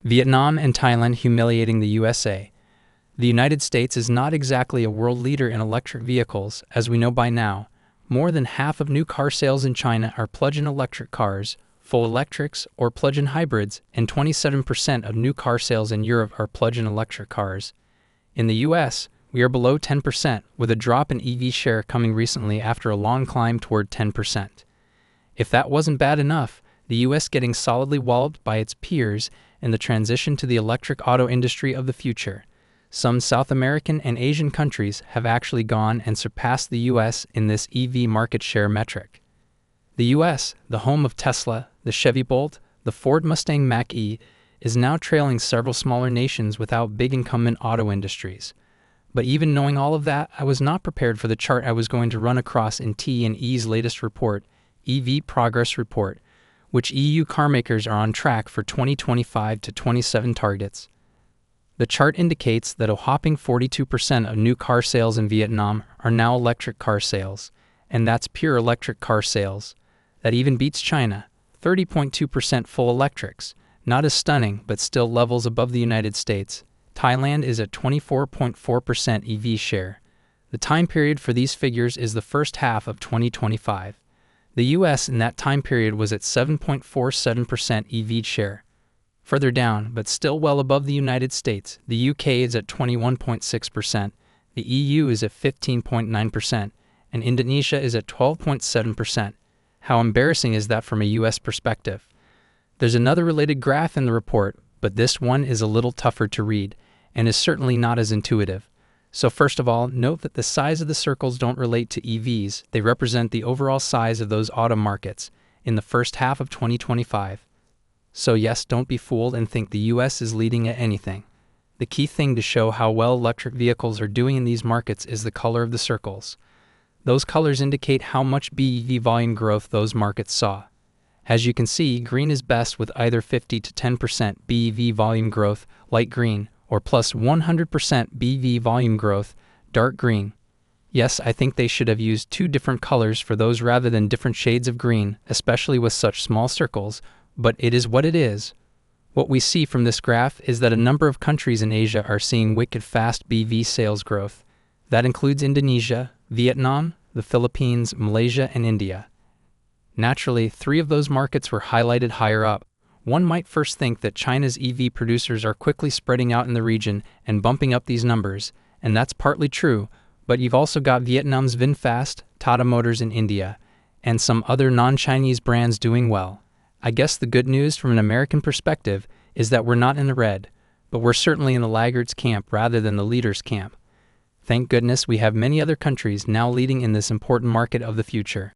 Vietnam and Thailand humiliating the USA. The United States is not exactly a world leader in electric vehicles, as we know by now. More than half of new car sales in China are plug-in electric cars, full electrics, or plug-in hybrids, and 27% of new car sales in Europe are plug-in electric cars. In the US, we are below 10%, with a drop in EV share coming recently after a long climb toward 10%. If that wasn't bad enough, the US getting solidly walloped by its peers in the transition to the electric auto industry of the future. Some South American and Asian countries have actually gone and surpassed the US in this EV market share metric. The US, the home of Tesla, the Chevy Bolt, the Ford Mustang Mach-E, is now trailing several smaller nations without big incumbent auto industries. But even knowing all of that, I was not prepared for the chart I was going to run across in T&E's latest report, EV Progress Report, which EU carmakers are on track for 2025 to 27 targets. The chart indicates that a whopping 42% of new car sales in Vietnam are now electric car sales, and that's pure electric car sales. That even beats China, 30.2% full electrics, not as stunning but still levels above the United States. Thailand is at 24.4% EV share. The time period for these figures is the first half of 2025. The US in that time period was at 7.47% EV share. Further down, but still well above the United States, the UK is at 21.6%, the EU is at 15.9%, and Indonesia is at 12.7%. How embarrassing is that from a US perspective? There's another related graph in the report, but this one is a little tougher to read, and is certainly not as intuitive. So first of all, note that the size of the circles don't relate to EVs, they represent the overall size of those auto markets in the first half of 2025. So yes, don't be fooled and think the US is leading at anything. The key thing to show how well electric vehicles are doing in these markets is the color of the circles. Those colors indicate how much BEV volume growth those markets saw. As you can see, green is best with either 50 to 10% BEV volume growth, light green, or plus 100% BEV volume growth, dark green. Yes, I think they should have used two different colors for those rather than different shades of green, especially with such small circles, but it is what it is. What we see from this graph is that a number of countries in Asia are seeing wicked fast BEV sales growth. That includes Indonesia, Vietnam, the Philippines, Malaysia, and India. Naturally, 3 of those markets were highlighted higher up. One might first think that China's EV producers are quickly spreading out in the region and bumping up these numbers, and that's partly true, but you've also got Vietnam's VinFast, Tata Motors in India, and some other non-Chinese brands doing well. I guess the good news from an American perspective is that we're not in the red, but we're certainly in the laggards camp rather than the leaders camp. Thank goodness we have many other countries now leading in this important market of the future.